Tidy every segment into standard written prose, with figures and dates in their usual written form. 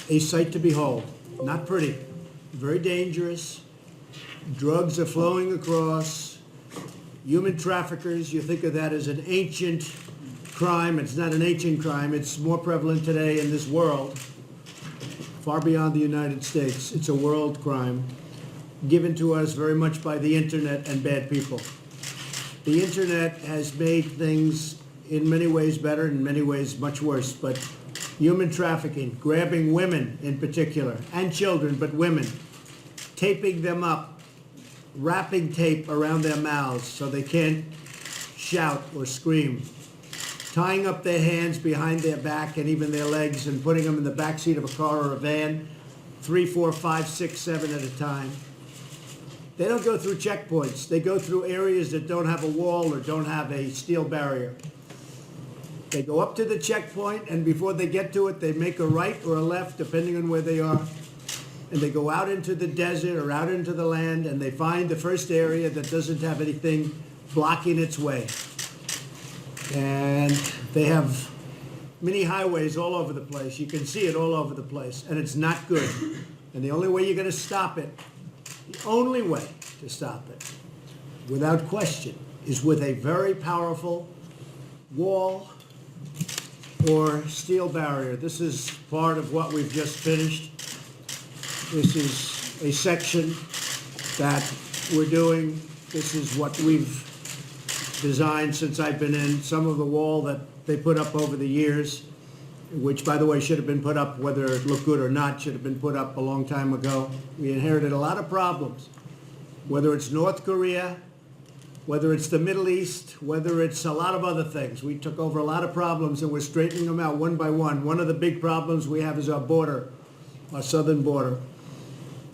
a sight to behold. Not pretty, very dangerous. Drugs are flowing across. Human traffickers, you think of that as an ancient crime. It's not an ancient crime. It's more prevalent today in this world, far beyond the United States. It's a world crime given to us very much by the internet and bad people. The internet has made things in many ways better, in many ways much worse, but human trafficking, grabbing women in particular, and children, but women, taping them up, wrapping tape around their mouths so they can't shout or scream, tying up their hands behind their back and even their legs and putting them in the back seat of a car or a van, 3, 4, 5, 6, 7 at a time. They don't go through checkpoints. They go through areas that don't have a wall or don't have a steel barrier. They go up to the checkpoint, and before they get to it, they make a right or a left, depending on where they are. And they go out into the desert or out into the land, and they find the first area that doesn't have anything blocking its way. And they have mini highways all over the place. You can see it all over the place, and it's not good. And the only way you're going to stop it, the only way to stop it, without question, is with a very powerful wall or steel barrier. This is part of what we've just finished. This is a section that we're doing. This is what we've designed since I've been in. Some of the wall that they put up over the years, which, by the way, should have been put up, whether it looked good or not, should have been put up a long time ago. We inherited a lot of problems, whether it's North Korea, whether it's the Middle East, whether it's a lot of other things. We took over a lot of problems, and we're straightening them out one by one. One of the big problems we have is our border, our southern border,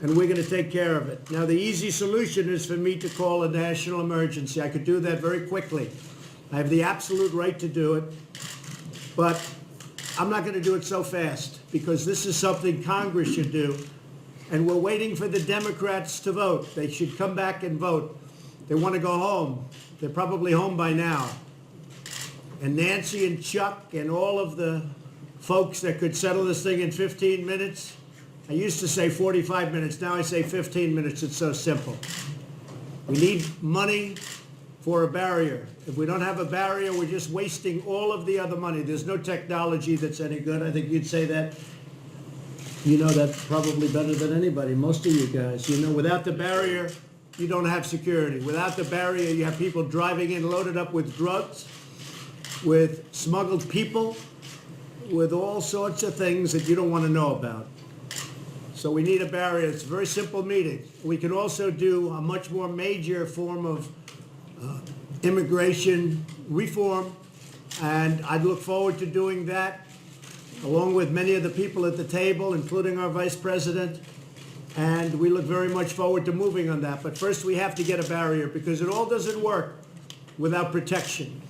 and we're going to take care of it. Now, the easy solution is for me to call a national emergency. I could do that very quickly. I have the absolute right to do it, but I'm not going to do it so fast, because this is something Congress should do, and we're waiting for the Democrats to vote. They should come back and vote. They want to go home. They're probably home by now. And Nancy and Chuck and all of the folks that could settle this thing in 15 minutes, I used to say 45 minutes, now I say 15 minutes. It's so simple. We need money for a barrier. If we don't have a barrier, we're just wasting all of the other money. There's no technology that's any good. I think you'd say that. You know that probably better than anybody, most of you guys. You know, without the barrier, you don't have security. Without the barrier, you have people driving in loaded up with drugs, with smuggled people, with all sorts of things that you don't want to know about. So we need a barrier. It's a very simple meeting. We can also do a much more major form of immigration reform, and I'd look forward to doing that along with many of the people at the table, including our vice president, and we look very much forward to moving on that. But first we have to get a barrier, because it all doesn't work without protection.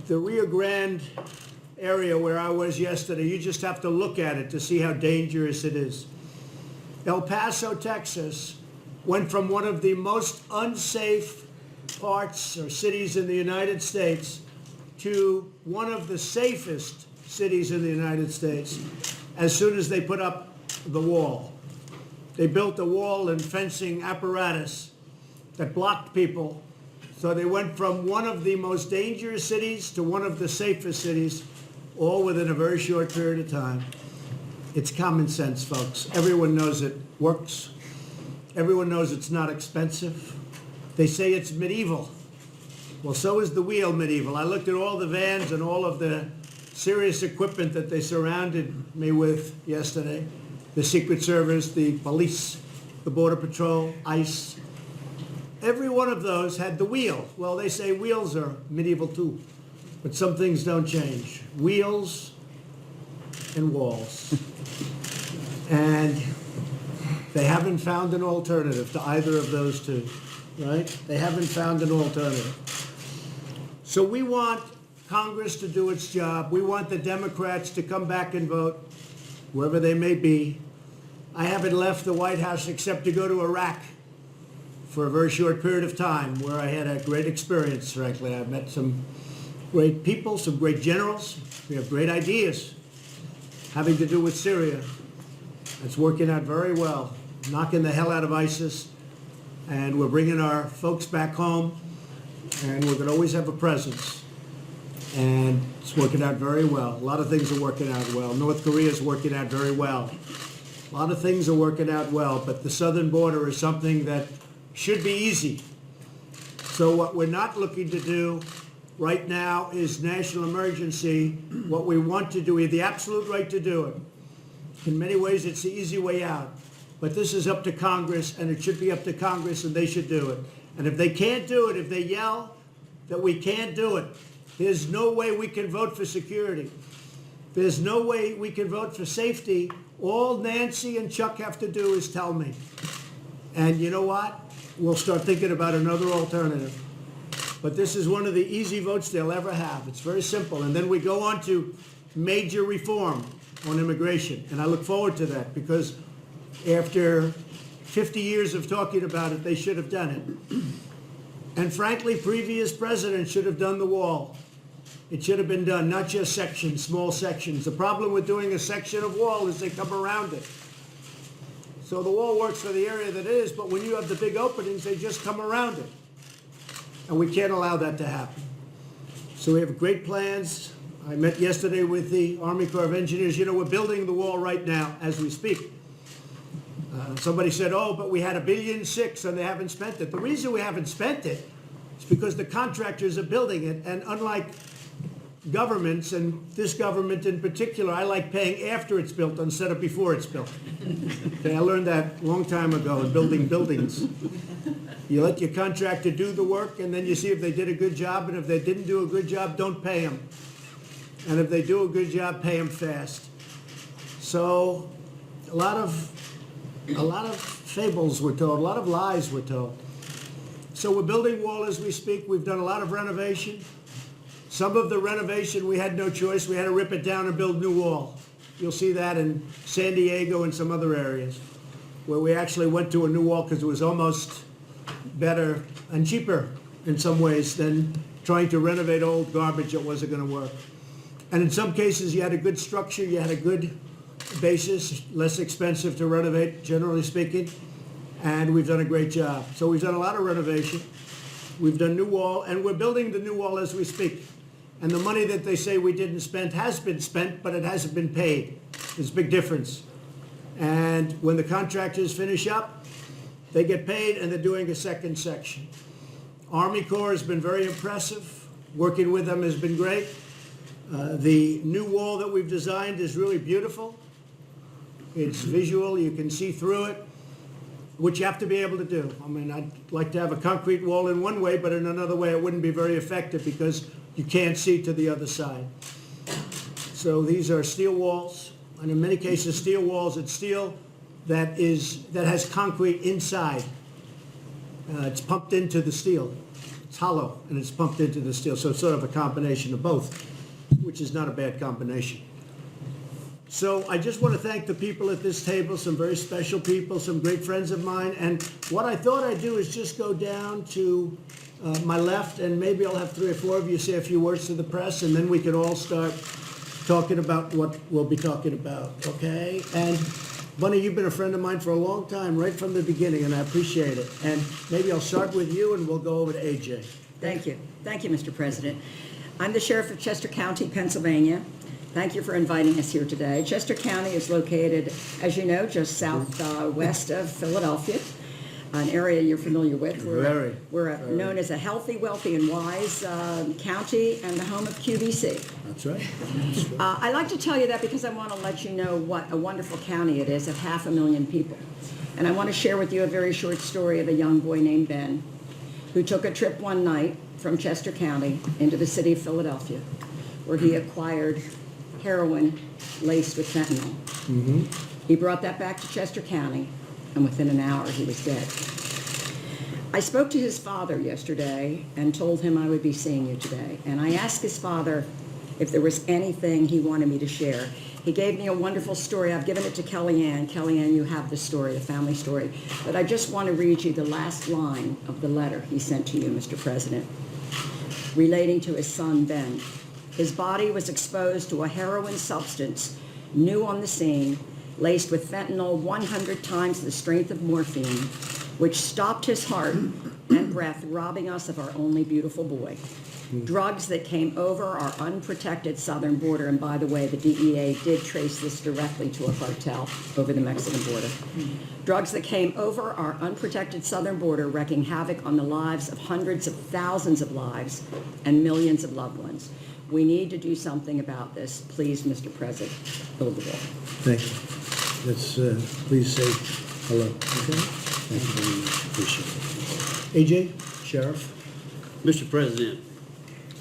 The Rio Grande area where I was yesterday, you just have to look at it to see how dangerous it is. El Paso, Texas, went from one of the most unsafe parts or cities in the United States to one of the safest cities in the United States as soon as they put up the wall. They built a wall and fencing apparatus that blocked people. So they went from one of the most dangerous cities to one of the safest cities, all within a very short period of time. It's common sense, folks. Everyone knows it works. Everyone knows it's not expensive. They say it's medieval. Well, so is the wheel medieval. I looked at all the vans and all of the serious equipment that they surrounded me with yesterday. The Secret Service, the police, the Border Patrol, ICE. Every one of those had the wheel. Well, they say wheels are medieval too, but some things don't change. Wheels and walls. And they haven't found an alternative to either of those two, right? They haven't found an alternative. So we want Congress to do its job. We want the Democrats to come back and vote, wherever they may be. I haven't left the White House except to go to Iraq for a very short period of time, where I had a great experience, frankly. I met some great people, some great generals. We have great ideas having to do with Syria. It's working out very well, knocking the hell out of ISIS, and we're bringing our folks back home, and we're going to always have a presence. And it's working out very well. A lot of things are working out well. North Korea is working out very well. A lot of things are working out well, but the southern border is something that should be easy. So what we're not looking to do right now is national emergency. What we want to do, we have the absolute right to do it. In many ways, it's the easy way out. But this is up to Congress, and it should be up to Congress, and they should do it. And if they can't do it, if they yell that we can't do it, there's no way we can vote for security. There's no way we can vote for safety. All Nancy and Chuck have to do is tell me. And you know what? We'll start thinking about another alternative. But this is one of the easy votes they'll ever have. It's very simple. And then we go on to major reform on immigration. And I look forward to that because after 50 years of talking about it, they should have done it. And frankly, previous presidents should have done the wall. It should have been done, not just sections, small sections. The problem with doing a section of wall is they come around it. So the wall works for the area that it is, but when you have the big openings, they just come around it. And we can't allow that to happen. So we have great plans. I met yesterday with the Army Corps of Engineers. You know, we're building the wall right now as we speak. Somebody said, oh, but we had $1.6 billion and they haven't spent it. The reason we haven't spent it is because the contractors are building it. And unlike governments, and this government in particular, I like paying after it's built instead of before it's built. Okay, I learned that a long time ago in building buildings. You let your contractor do the work, and then you see if they did a good job, and if they didn't do a good job, don't pay them. And if they do a good job, pay them fast. So a lot of fables were told, a lot of lies were told. So we're building wall as we speak. We've done a lot of renovation. Some of the renovation, we had no choice. We had to rip it down and build new wall. You'll see that in San Diego and some other areas where we actually went to a new wall because it was almost better and cheaper in some ways than trying to renovate old garbage that wasn't going to work. And in some cases, you had a good structure, you had a good basis, less expensive to renovate, generally speaking, and we've done a great job. So we've done a lot of renovation. We've done new wall, and we're building the new wall as we speak. And the money that they say we didn't spend has been spent, but it hasn't been paid. There's a big difference. And when the contractors finish up, they get paid, and they're doing a second section. Army Corps has been very impressive. Working with them has been great. The new wall that we've designed is really beautiful. It's visual. You can see through it, which you have to be able to do. I mean, I'd like to have a concrete wall in one way, but in another way it wouldn't be very effective because you can't see to the other side. So these are steel walls, and in many cases steel walls, it's steel that has concrete inside. It's pumped into the steel. It's hollow, and it's pumped into the steel, so it's sort of a combination of both, which is not a bad combination. So I just want to thank the people at this table, some very special people, some great friends of mine. And what I thought I'd do is just go down to my left, and maybe I'll have 3 or 4 of you say a few words to the press, and then we can all start talking about what we'll be talking about, okay? And Bunny, you've been a friend of mine for a long time, right from the beginning, and I appreciate it. And maybe I'll start with you, and we'll go over to AJ. Thank you. Thank you, Mr. President. I'm the Sheriff of Chester County, Pennsylvania. Thank you for inviting us here today. Chester County is located, as you know, just southwest of Philadelphia, an area you're familiar with. We're known as a healthy, wealthy, and wise county and the home of QVC. That's right. I like to tell you that because I want to let you know what a wonderful county it is of 500,000 people. And I want to share with you a very short story of a young boy named Ben who took a trip one night from Chester County into the city of Philadelphia, where he acquired heroin laced with fentanyl. Mm-hmm. He brought that back to Chester County, and within an hour he was dead. I spoke to his father yesterday and told him I would be seeing you today. And I asked his father if there was anything he wanted me to share. He gave me a wonderful story. I've given it to Kellyanne. Kellyanne, you have the story, the family story. But I just want to read you the last line of the letter he sent to you, Mr. President, relating to his son, Ben. His body was exposed to a heroin substance, new on the scene, laced with fentanyl 100 times the strength of morphine, which stopped his heart and breath, robbing us of our only beautiful boy. Drugs that came over our unprotected southern border, and by the way, the DEA did trace this directly to a cartel over the Mexican border. Drugs that came over our unprotected southern border, wreaking havoc on the lives of hundreds of thousands of lives and millions of loved ones. We need to do something about this. Please, Mr. President, hold the bill. Thank you. Let's please say hello. Okay? Thank you very much. Appreciate it. AJ, Sheriff. Mr. President,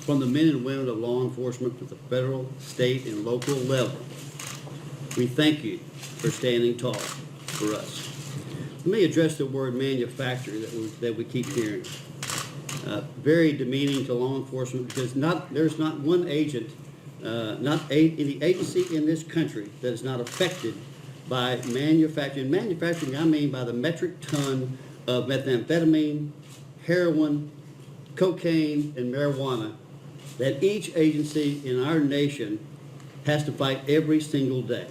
from the men and women of law enforcement at the federal, state, and local level, we thank you for standing tall for us. Let me address the word manufacturer that we keep hearing. Very demeaning to law enforcement because there's not one agent, not any agency in this country that is not affected by manufacturing. Manufacturing, I mean by the metric ton of methamphetamine, heroin, cocaine, and marijuana that each agency in our nation has to fight every single day.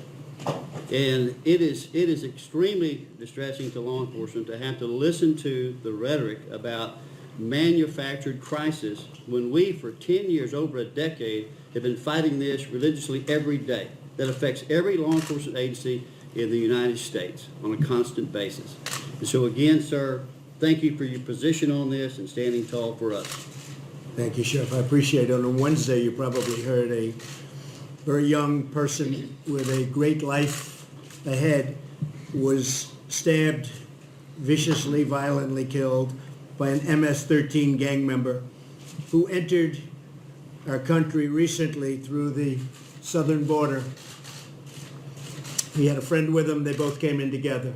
And it is extremely distressing to law enforcement to have to listen to the rhetoric about manufactured crisis when we, for 10 years, over a decade, have been fighting this religiously every day. That affects every law enforcement agency in the United States on a constant basis. And so again, sir, thank you for your position on this and standing tall for us. Thank you, Sheriff. I appreciate it. On Wednesday, you probably heard a very young person with a great life ahead was stabbed, viciously, violently killed by an MS-13 gang member who entered our country recently through the southern border. He had a friend with him. They both came in together.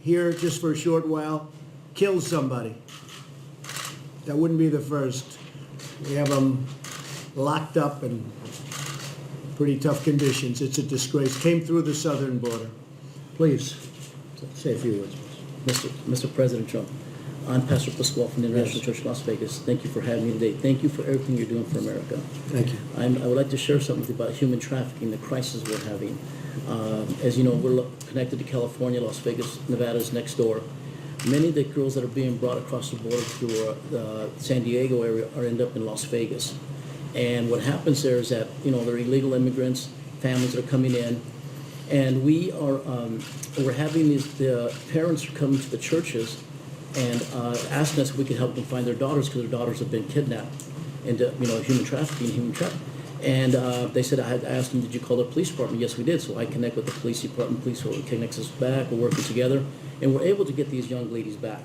Here, just for a short while, killed somebody. That wouldn't be the first. We have them locked up in pretty tough conditions. It's a disgrace. Came through the southern border. Please, say a few words. Mr. President Trump, I'm Pastor Pasquale from the International Church of Las Vegas. Thank you for having me today. Thank you for everything you're doing for America. Thank you. I would like to share something about human trafficking, the crisis we're having. As you know, we're connected to California. Las Vegas, Nevada is next door. Many of the girls that are being brought across the border through the San Diego area are end up in Las Vegas. And what happens there is that, they're illegal immigrants, families that are coming in, and we're having the parents are coming to the churches and asking us if we could help them find their daughters because their daughters have been kidnapped into, human trafficking. And they said, I asked them, did you call the police department? Yes, we did. So I connect with the police department. Police connects us back. We're working together. And we're able to get these young ladies back.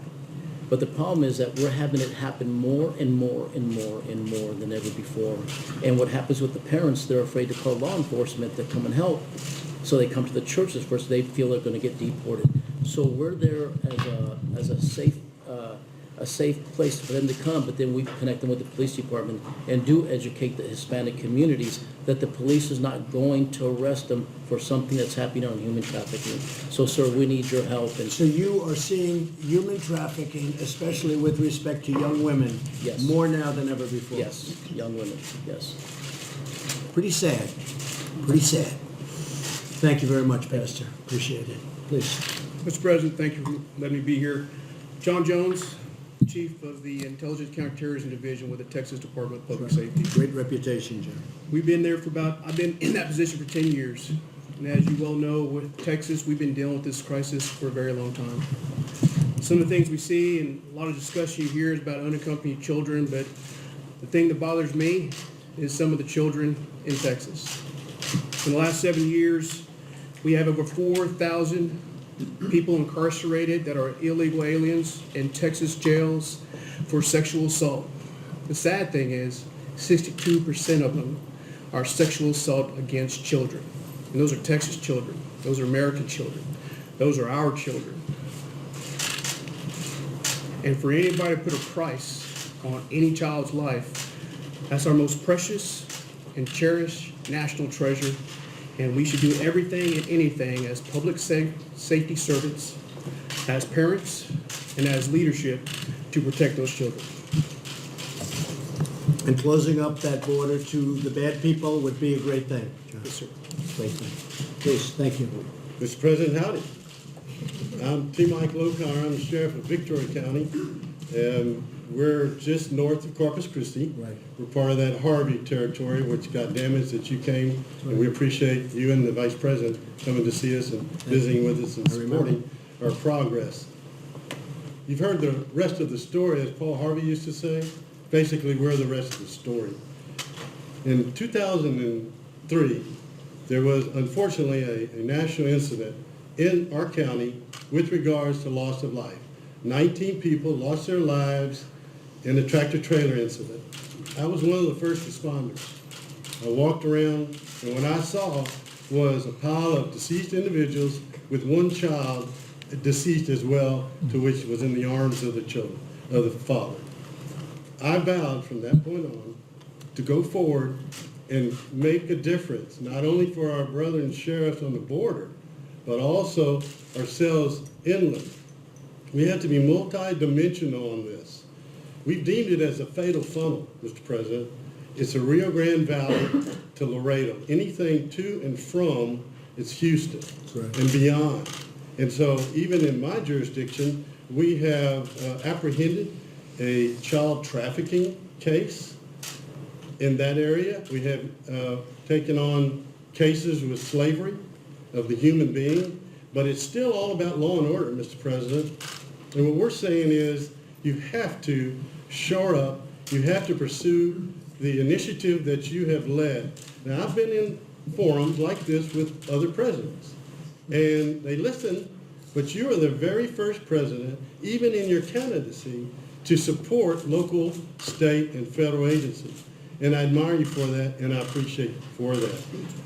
But the problem is that we're having it happen more and more and more and more than ever before. And what happens with the parents, they're afraid to call law enforcement to come and help. So they come to the churches first. They feel they're going to get deported. So we're there as a safe place for them to come, but then we connect them with the police department and do educate the Hispanic communities that the police is not going to arrest them for something that's happening on human trafficking. So, sir, we need your help. And So you are seeing human trafficking, especially with respect to young women, Yes. more now than ever before. yes, young women, yes. Pretty sad. Pretty sad. Thank you very much, Pastor. Appreciate it. Please. Mr. President, thank you for letting me be here. John Jones, Chief of the Intelligence Counterterrorism Division with the Texas Department of Public Safety. Great reputation, Jim. We've been there I've been in that position for 10 years. And as you well know, with Texas, we've been dealing with this crisis for a very long time. Some of the things we see and a lot of discussion you hear is about unaccompanied children, but the thing that bothers me is some of the children in Texas. In the last 7 years, we have over 4,000 people incarcerated that are illegal aliens in Texas jails for sexual assault. The sad thing is 62% of them are sexual assault against children. And those are Texas children. Those are American children. Those are our children. And for anybody to put a price on any child's life, that's our most precious and cherished national treasure. And we should do everything and anything as public safety servants, as parents, and as leadership to protect those children. And closing up that border to the bad people would be a great thing, John. Yes, sir. Great thing. Please, thank you. Mr. President, howdy. I'm T. Mike Lokar. I'm the sheriff of Victoria County. We're just north of Corpus Christi. Right. We're part of that Harvey territory, which got damaged that you came. And we appreciate you and the vice president coming to see us and visiting with us and supporting our progress. You've heard the rest of the story, as Paul Harvey used to say. Basically, we're the rest of the story. In 2003, there was unfortunately a national incident in our county with regards to loss of life. 19 people lost their lives in a tractor-trailer incident. I was one of the first responders. I walked around, and what I saw was a pile of deceased individuals with one child deceased as well, to which was in the arms of the children, of the father. I vowed from that point on to go forward and make a difference, not only for our brethren sheriffs on the border, but also ourselves inland. We have to be multi-dimensional on this. We've deemed it as a fatal funnel, Mr. President. It's a Rio Grande Valley to Laredo. Anything to and from, it's Houston Right. and beyond. And so even in my jurisdiction, we have apprehended a child trafficking case in that area. We have taken on cases with slavery of the human being, but it's still all about law and order, Mr. President. And what we're saying is you have to shore up, you have to pursue the initiative that you have led. Now, I've been in forums like this with other presidents, and they listen, but you are the very first president, even in your candidacy, to support local, state, and federal agencies. And I admire you for that, and I appreciate you for that.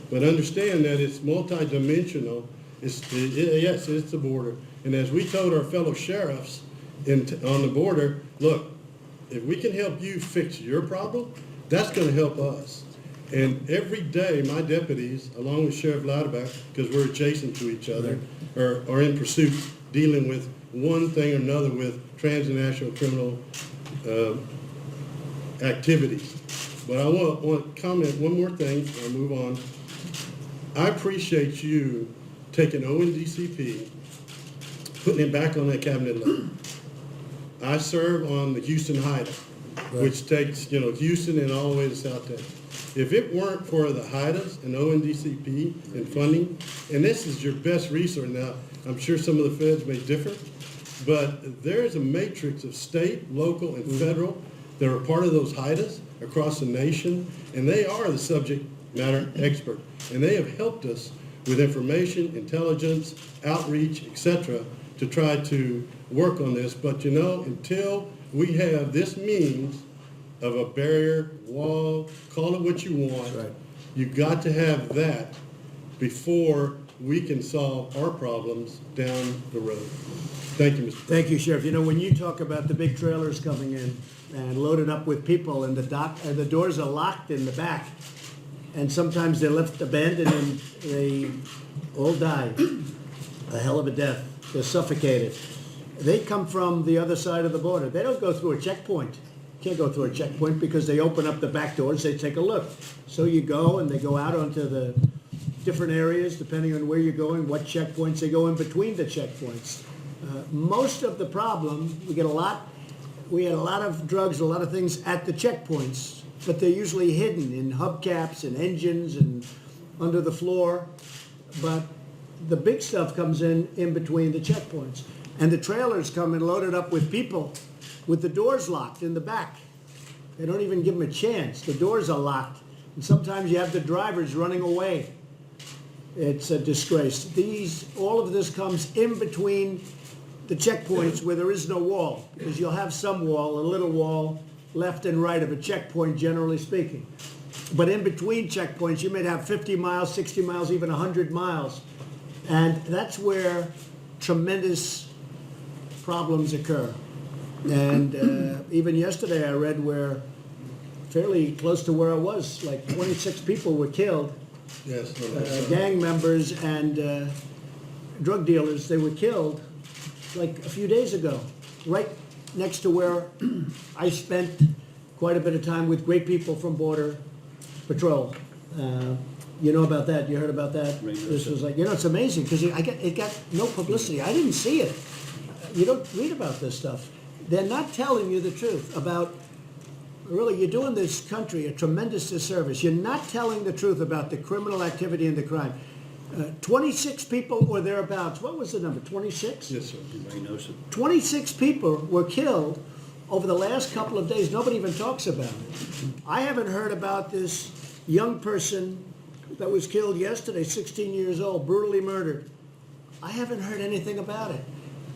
But understand that it's multidimensional. Yes, it's the border. And as we told our fellow sheriffs on the border, look, if we can help you fix your problem, that's going to help us. And every day, my deputies, along with Sheriff Louderback, because we're adjacent to each other, are in pursuit, dealing with one thing or another with transnational criminal activities. But I want to comment one more thing, I'll move on. I appreciate you taking ONDCP, putting it back on that cabinet level. I serve on the Houston HIDA, which takes, Houston and all the way to South Texas. If it weren't for the HIDAs and ONDCP and funding, and this is your best resource now, I'm sure some of the feds may differ, but there's a matrix of state, local, and federal that are part of those HIDAs across the nation, and they are the subject matter expert. And they have helped us with information, intelligence, outreach, etc., to try to work on this. But until we have this means of a barrier, wall, call it what you want, Right. you've got to have that before we can solve our problems down the road. Thank you, Mr. President. Thank you, Sheriff. When you talk about the big trailers coming in and loaded up with people and the doors are locked in the back, and sometimes they're left abandoned and they all die a hell of a death. They're suffocated. They come from the other side of the border. They don't go through a checkpoint. Can't go through a checkpoint because they open up the back doors, they take a look. So you go and they go out onto the different areas, depending on where you're going, what checkpoints. They go in between the checkpoints. Most of the problem, we had a lot of drugs, a lot of things at the checkpoints, but they're usually hidden in hubcaps and engines and under the floor. But the big stuff comes in between the checkpoints. And the trailers come in loaded up with people with the doors locked in the back. They don't even give them a chance. The doors are locked. And sometimes you have the drivers running away. It's a disgrace. All of this comes in between the checkpoints where there is no wall, because you'll have some wall, a little wall, left and right of a checkpoint, generally speaking. But in between checkpoints, you may have 50 miles, 60 miles, even 100 miles. And that's where tremendous problems occur. And even yesterday I read where, fairly close to where I was, like 26 people were killed. Yes. Gang members and drug dealers, they were killed like a few days ago, right next to where I spent quite a bit of time with great people from Border Patrol. You know about that? You heard about that? Right. This was like, it's amazing because it got no publicity. I didn't see it. You don't read about this stuff. They're not telling you the truth about, really, you're doing this country a tremendous disservice. You're not telling the truth about the criminal activity and the crime. 26 people or thereabouts. What was the number? 26? Yes, sir. Everybody knows it. 26 people were killed over the last couple of days. Nobody even talks about it. I haven't heard about this young person that was killed yesterday, 16 years old, brutally murdered. I haven't heard anything about it.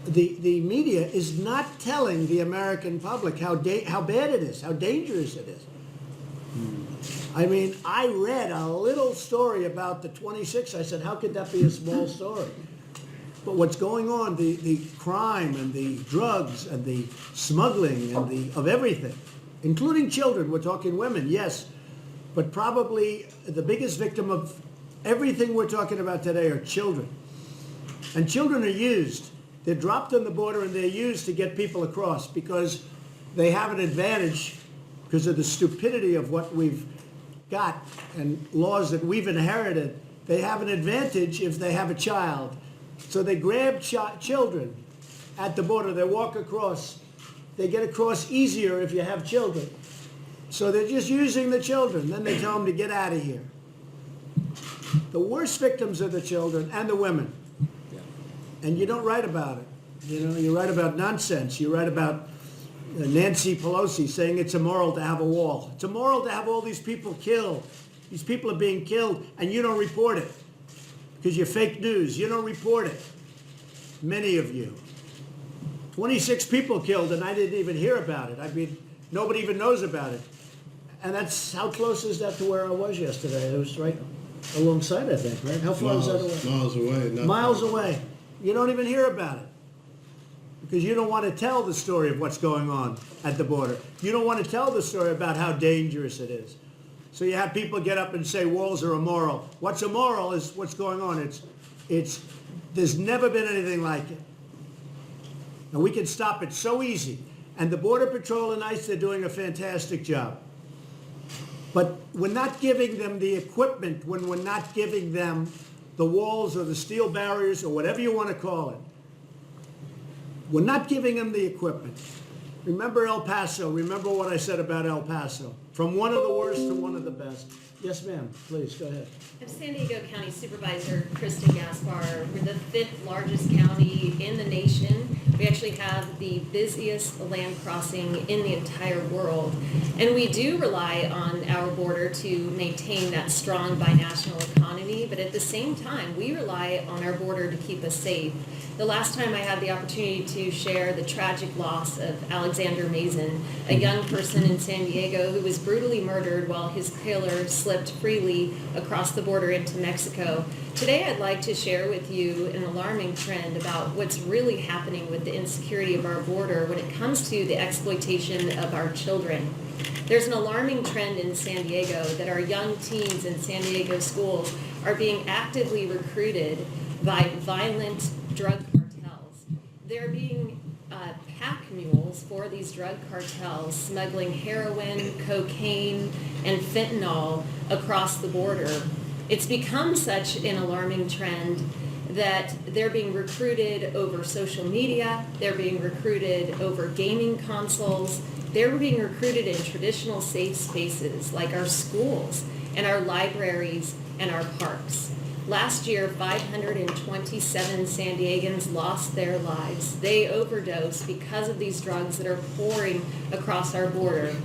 The media is not telling the American public how bad it is, how dangerous it is. I mean, I read a little story about the 26. I said, how could that be a small story? But what's going on, the crime and the drugs and the smuggling and of everything, including children, we're talking women, yes, but probably the biggest victim of everything we're talking about today are children. And children are used. They're dropped on the border and they're used to get people across because they have an advantage because of the stupidity of what we've got and laws that we've inherited. They have an advantage if they have a child. So they grab children at the border. They walk across. They get across easier if you have children. So they're just using the children. Then they tell them to get out of here. The worst victims are the children and the women. And you don't write about it. You write about nonsense. You write about Nancy Pelosi saying it's immoral to have a wall. It's immoral to have all these people killed. These people are being killed, and you don't report it because you're fake news. You don't report it. Many of you. 26 people killed, and I didn't even hear about it. I mean, nobody even knows about it. And that's, how close is that to where I was yesterday? It was right alongside, I think, right? How far is that away? Miles away. Miles away. You don't even hear about it because you don't want to tell the story of what's going on at the border. You don't want to tell the story about how dangerous it is. So you have people get up and say walls are immoral. What's immoral is what's going on. There's never been anything like it. And we can stop it so easy. And the Border Patrol and ICE, they're doing a fantastic job. But we're not giving them the equipment when we're not giving them the walls or the steel barriers or whatever you want to call it. We're not giving them the equipment. Remember El Paso. Remember what I said about El Paso. From one of the worst to one of the best. Yes, ma'am. Please, go ahead. I'm San Diego County Supervisor Kristen Gaspar. We're the 5th largest county in the nation. We actually have the busiest land crossing in the entire world. And we do rely on our border to maintain that strong binational economy, but at the same time, we rely on our border to keep us safe. The last time I had the opportunity to share the tragic loss of Alexander Mason, a young person in San Diego who was brutally murdered while his killer slipped freely across the border into Mexico. Today I'd like to share with you an alarming trend about what's really happening with the insecurity of our border when it comes to the exploitation of our children. There's an alarming trend in San Diego that our young teens in San Diego schools are being actively recruited by violent drug cartels. They're being pack mules for these drug cartels, smuggling heroin, cocaine, and fentanyl across the border. It's become such an alarming trend that they're being recruited over social media, they're being recruited over gaming consoles, they're being recruited in traditional safe spaces like our schools and our libraries and our parks. Last year, 527 San Diegans lost their lives. They overdosed because of these drugs that are pouring across our border.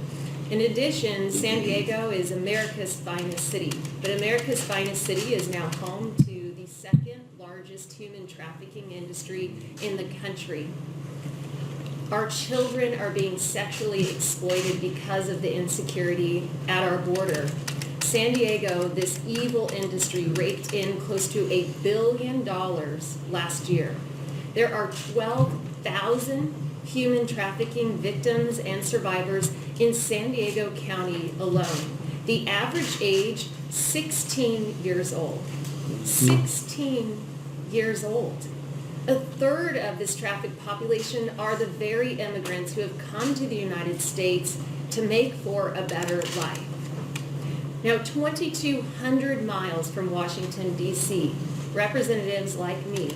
In addition, San Diego is America's finest city, but America's finest city is now home to the 2nd largest human trafficking industry in the country. Our children are being sexually exploited because of the insecurity at our border. San Diego, this evil industry, raked in close to $1 billion last year. There are 12,000 human trafficking victims and survivors in San Diego County alone. The average age, 16 years old. 16 years old. A third of this trafficked population are the very immigrants who have come to the United States to make for a better life. Now, 2,200 miles from Washington, D.C., representatives like me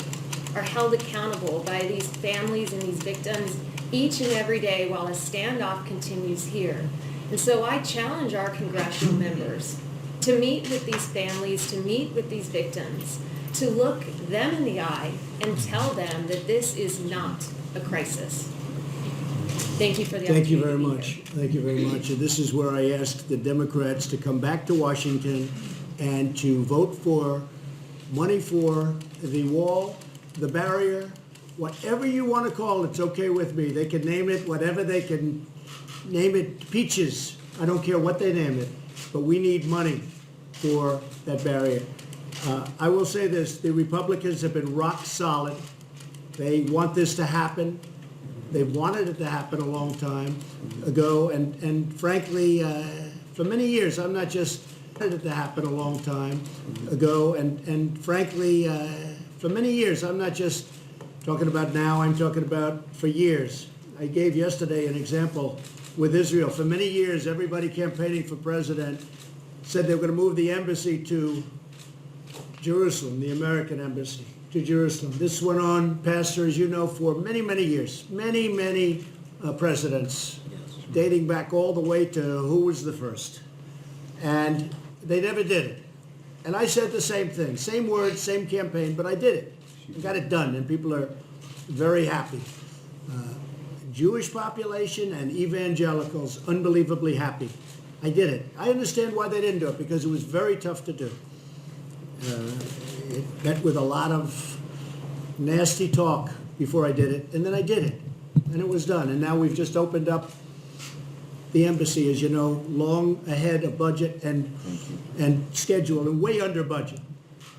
are held accountable by these families and these victims each and every day while a standoff continues here. And so I challenge our congressional members to meet with these families, to meet with these victims, to look them in the eye and tell them that this is not a crisis. Thank you for the Thank opportunity you very to be much. here. Thank you very much. And this is where I ask the Democrats to come back to Washington and to vote for money for the wall, the barrier, whatever you want to call it, it's okay with me. They can name it whatever they can name it, peaches. I don't care what they name it, but we need money for that barrier. I will say this, the Republicans have been rock solid. They want this to happen. They've wanted it to happen a long time ago, and frankly, for many years, I'm not just wanted it to happen a long time ago, and frankly, for many years, I'm not just talking about now, I'm talking about for years. I gave yesterday an example with Israel. For many years, everybody campaigning for president said they were going to move the embassy to Jerusalem, the American embassy to Jerusalem. This went on, Pastor, as you know, for many, many years, many presidents, dating back all the way to who was the first. And they never did it. And I said the same thing, same words, same campaign, but I did it. I got it done, and people are very happy. Jewish population and evangelicals, unbelievably happy. I did it. I understand why they didn't do it, because it was very tough to do. It met with a lot of nasty talk before I did it, and then I did it, and it was done. And now we've just opened up the embassy, as you know, long ahead of budget and schedule, and way under budget.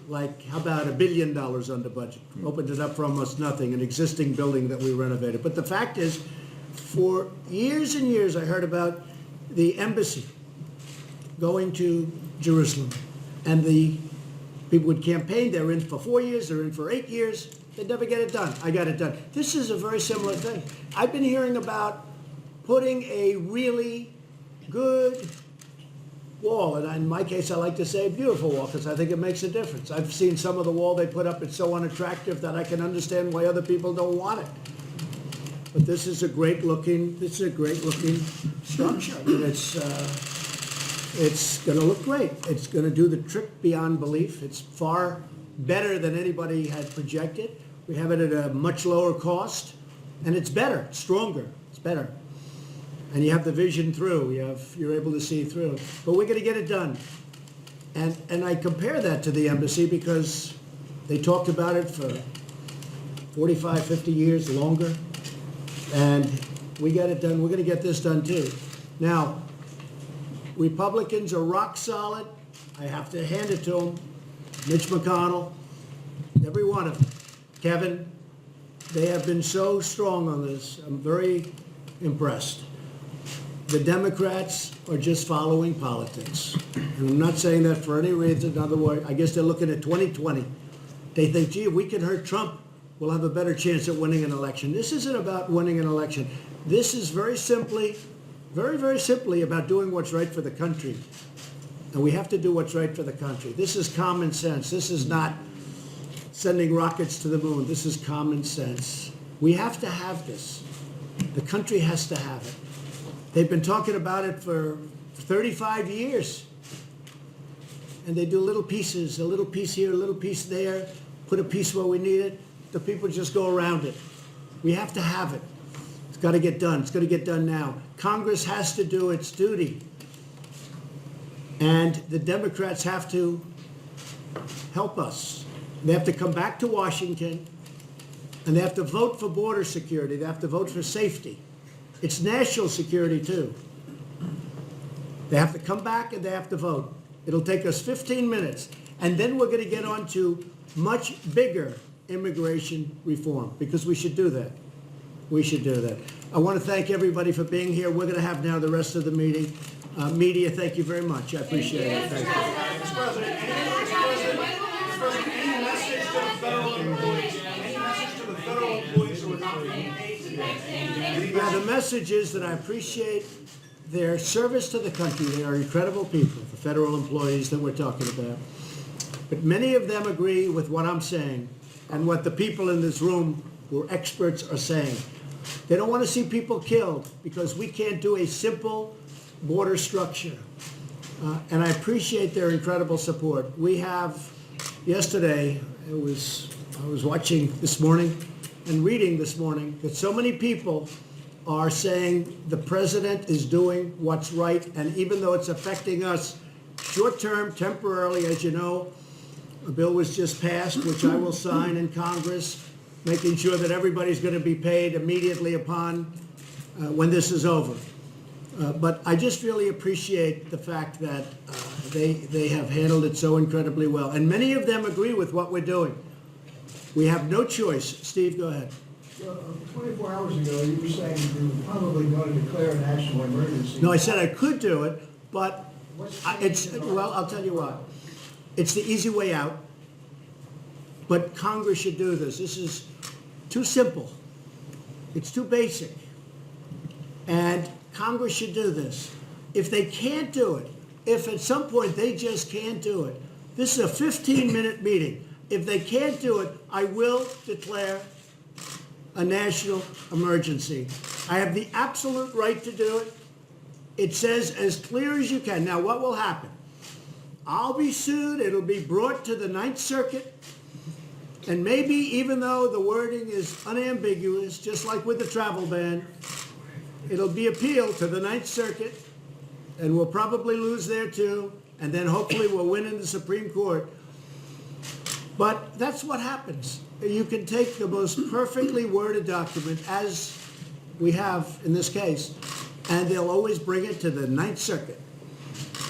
Like, how about $1 billion under budget? Opened it up for almost nothing, an existing building that we renovated. But the fact is, for years and years, I heard about the embassy going to Jerusalem, and the people would campaign. They're in for 4 years, they're in for 8 years. They'd never get it done. I got it done. This is a very similar thing. I've been hearing about putting a really good wall, and in my case, I like to say a beautiful wall, because I think it makes a difference. I've seen some of the wall they put up. It's so unattractive that I can understand why other people don't want it. But this is a great looking structure. I mean, it's going to look great. It's going to do the trick beyond belief. It's far better than anybody had projected. We have it at a much lower cost, and it's better, stronger. It's better. And you have the vision through. You're able to see through. But we're going to get it done. And I compare that to the embassy because they talked about it for 45, 50 years, longer. And we got it done. We're going to get this done too. Now, Republicans are rock solid. I have to hand it to them. Mitch McConnell, every one of them. Kevin, they have been so strong on this. I'm very impressed. The Democrats are just following politics. And I'm not saying that for any reason. In other words, I guess they're looking at 2020. They think, gee, if we can hurt Trump, we'll have a better chance at winning an election. This isn't about winning an election. This is very simply, very simply about doing what's right for the country. And we have to do what's right for the country. This is common sense. This is not sending rockets to the moon. This is common sense. We have to have this. The country has to have it. They've been talking about it for 35 years. And they do little pieces, a little piece here, a little piece there, put a piece where we need it. The people just go around it. We have to have it. It's got to get done. It's got to get done now. Congress has to do its duty. And the Democrats have to help us. They have to come back to Washington, and they have to vote for border security. They have to vote for safety. It's national security, too. They have to come back and they have to vote. It'll take us 15 minutes. And then we're going to get on to much bigger immigration reform, because we should do that. We should do that. I want to thank everybody for being here. We're going to have now the rest of the meeting. Media, thank you very much. I appreciate it. Thank you. Mr. President, any message to the federal employees? Any message to the federal employees who are not being paid today? Yeah, the message is that I appreciate their service to the country. They are incredible people, the federal employees that we're talking about. But many of them agree with what I'm saying and what the people in this room who are experts are saying. They don't want to see people killed because we can't do a simple border structure. And I appreciate their incredible support. We have, yesterday, I was watching this morning and reading this morning that so many people are saying the president is doing what's right, and even though it's affecting us short-term, temporarily, as you know, a bill was just passed, which I will sign in Congress, making sure that everybody's going to be paid immediately upon when this is over. But I just really appreciate the fact that they have handled it so incredibly well. And many of them agree with what we're doing. We have no choice. Steve, go ahead. Well, 24 hours ago, you were saying you were probably going to declare a national emergency. No, I said I could do it, but well, I'll tell you what. It's the easy way out. But Congress should do this. This is too simple. It's too basic. And Congress should do this. If they can't do it, if at some point they just can't do it, this is a 15-minute meeting. If they can't do it, I will declare a national emergency. I have the absolute right to do it. It says as clear as you can. Now, what will happen? I'll be sued. It'll be brought to the Ninth Circuit. And maybe, even though the wording is unambiguous, just like with the travel ban, it'll be appealed to the Ninth Circuit, and we'll probably lose there too, and then hopefully we'll win in the Supreme Court. But that's what happens. You can take the most perfectly worded document, as we have in this case, and they'll always bring it to the Ninth Circuit.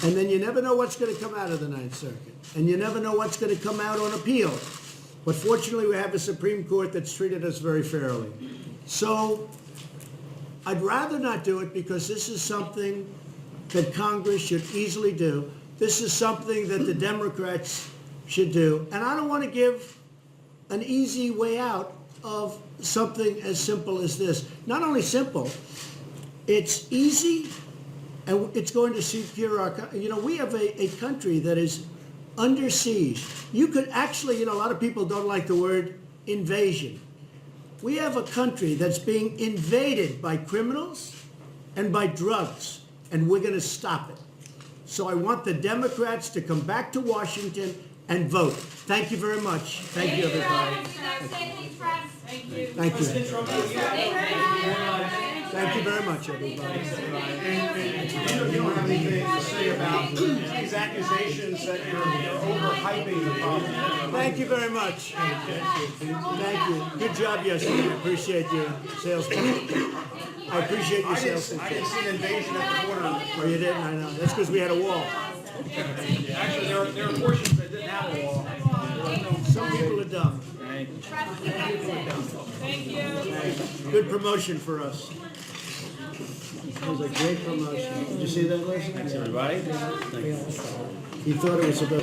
And then you never know what's going to come out of the Ninth Circuit. And you never know what's going to come out on appeal. But fortunately, we have a Supreme Court that's treated us very fairly. So I'd rather not do it because this is something that Congress should easily do. This is something that the Democrats should do. And I don't want to give an easy way out of something as simple as this. Not only simple, it's easy, and it's going to secure our country. You know, we have a country that is under siege. You could actually, a lot of people don't like the word invasion. We have a country that's being invaded by criminals and by drugs, and we're going to stop it. So I want the Democrats to come back to Washington and vote. Thank you very much. Thank you, everybody. Thank you. Thank you. Thank you very much, everybody. You don't have anything to say about these accusations that you're overhyping the problem. Thank you very much. Thank you. Good job yesterday. I appreciate your sales pitch. I appreciate your sales pitch. I didn't see an invasion at the border. Oh, you didn't? I know. That's because we had a wall. Actually, there are portions that didn't have a wall. Some people are dumb. Thank you. Good promotion for us. It was a great promotion. Did you see that, Les? Thanks, everybody. He thought it was about